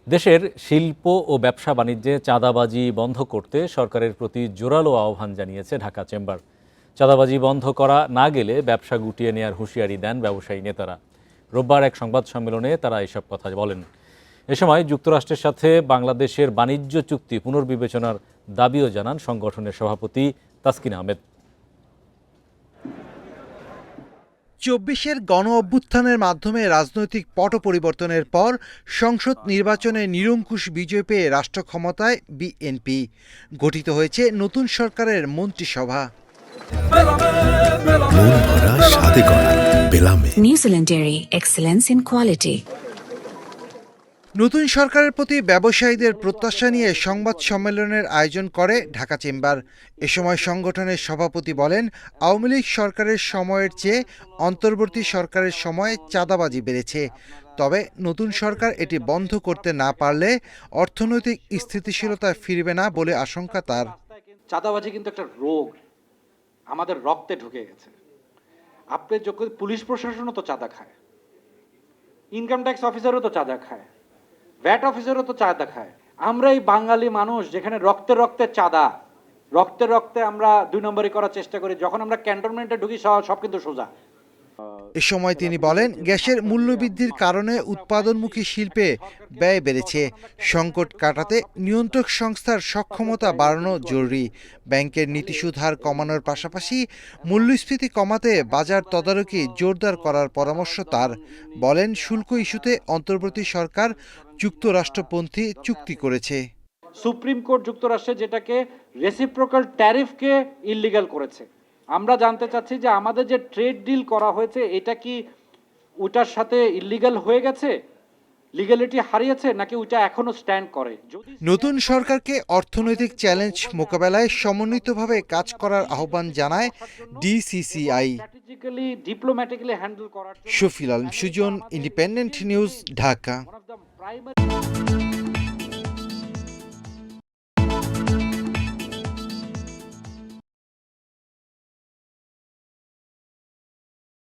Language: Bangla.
দেশের শিল্প ও ব্যবসা বাণিজ্যে চাঁদাবাজি বন্ধ করতে সরকারের প্রতি জোরালো আহ্বান জানিয়েছে ঢাকা চেম্বার। চাঁদাবাজি বন্ধ করা না গেলে ব্যবসা গুটিয়ে নেয়ার হুঁশিয়ারি দেন ব্যবসায়ী নেতারা। রোববার এক সংবাদ সম্মেলনে তারা এসব কথা বলেন। এ সময় যুক্তরাষ্ট্রের সাথে বাংলাদেশের বাণিজ্য চুক্তি পুনর্বিবেচনার দাবিও জানান সংগঠনের সভাপতি তাসকিন আহমেদ। ২৪-এর গণ অভ্যুত্থানের মাধ্যমে রাজনৈতিক পট পরিবর্তনের পর সংসদ নির্বাচনে নিরঙ্কুশ বিজয় পেয়ে রাষ্ট্র ক্ষমতায় বিএনপি। গঠিত হয়েছে নতুন সরকারের মন্ত্রিসভা। New Dairy, excellence in quality. নতুন সরকারের প্রতি ব্যবসায়ীদের প্রত্যাশা নিয়ে সংবাদ সম্মেলনের আয়োজন করে ঢাকা চেম্বার। এ সময় সংগঠনের সভাপতি বলেন, আওয়ামী লীগ সরকারের সময়ের চেয়ে অন্তর্বর্তী সরকারের সময়ে চাঁদাবাজি বেড়েছে। তবে নতুন সরকার এটি বন্ধ করতে না পারলে অর্থনৈতিক স্থিতিশীলতা ফিরবে না বলে আশঙ্কা তার। চাঁদাবাজি কিন্তু একটা রোগ, আমাদের রক্তে ঢুকে গেছে। আপনি যখন পুলিশ প্রশাসনও তো চাঁদা খায়, ইনকাম ট্যাক্স অফিসারও তো চাঁদা খায়, ভ্যাট অফিসারও তো চাঁদা খায়। আমরা এই বাঙালি মানুষ যেখানে রক্তে রক্তে চাঁদা, রক্তে রক্তে আমরা ২ নম্বরই করার চেষ্টা করি, যখন আমরা ক্যান্টনমেন্টে ঢুকি সব কিন্তু সোজা। এ সময় তিনি বলেন, গ্যাসের মূল্যবৃদ্ধির কারণে উৎপাদনমুখী শিল্পে ব্যয় বেড়েছে। সংকট কাটাতে নিয়ন্ত্রক সংস্থার সক্ষমতা বাড়ানো জরুরি। ব্যাংকের নীতিসুদ হার কমানোর পাশাপাশি মূল্যস্ফীতি কমাতে বাজার তদারকি জোরদার করার পরামর্শ তার। বলেন, শুল্ক ইস্যুতে অন্তর্বর্তী সরকার যুক্তরাষ্ট্রপন্থী চুক্তি করেছে। সুপ্রিম কোর্ট যুক্তরাষ্ট্রে যেটাকে রেসিপ্রোকাল ট্যারিফকে ইলিগাল করেছে। আমরা জানতে চাচ্ছি যে আমাদের যে ট্রেড ডিল করা হয়েছে এটা কি ওটার সাথে ইলিগাল হয়ে গেছে, লিগ্যালিটি হারিয়েছে, নাকি ওটা এখনো স্ট্যান্ড করে। নতুন সরকারকে অর্থনৈতিক চ্যালেঞ্জ মোকাবেলায় সমন্বিতভাবে কাজ করার আহ্বান জানায় ডিসিসিআই। স্ট্র্যাটেজিক্যালি ডিপ্লোম্যাটিক্যালি হ্যান্ডেল করার। Shafil Alam Sujan, independent news, Dhaka.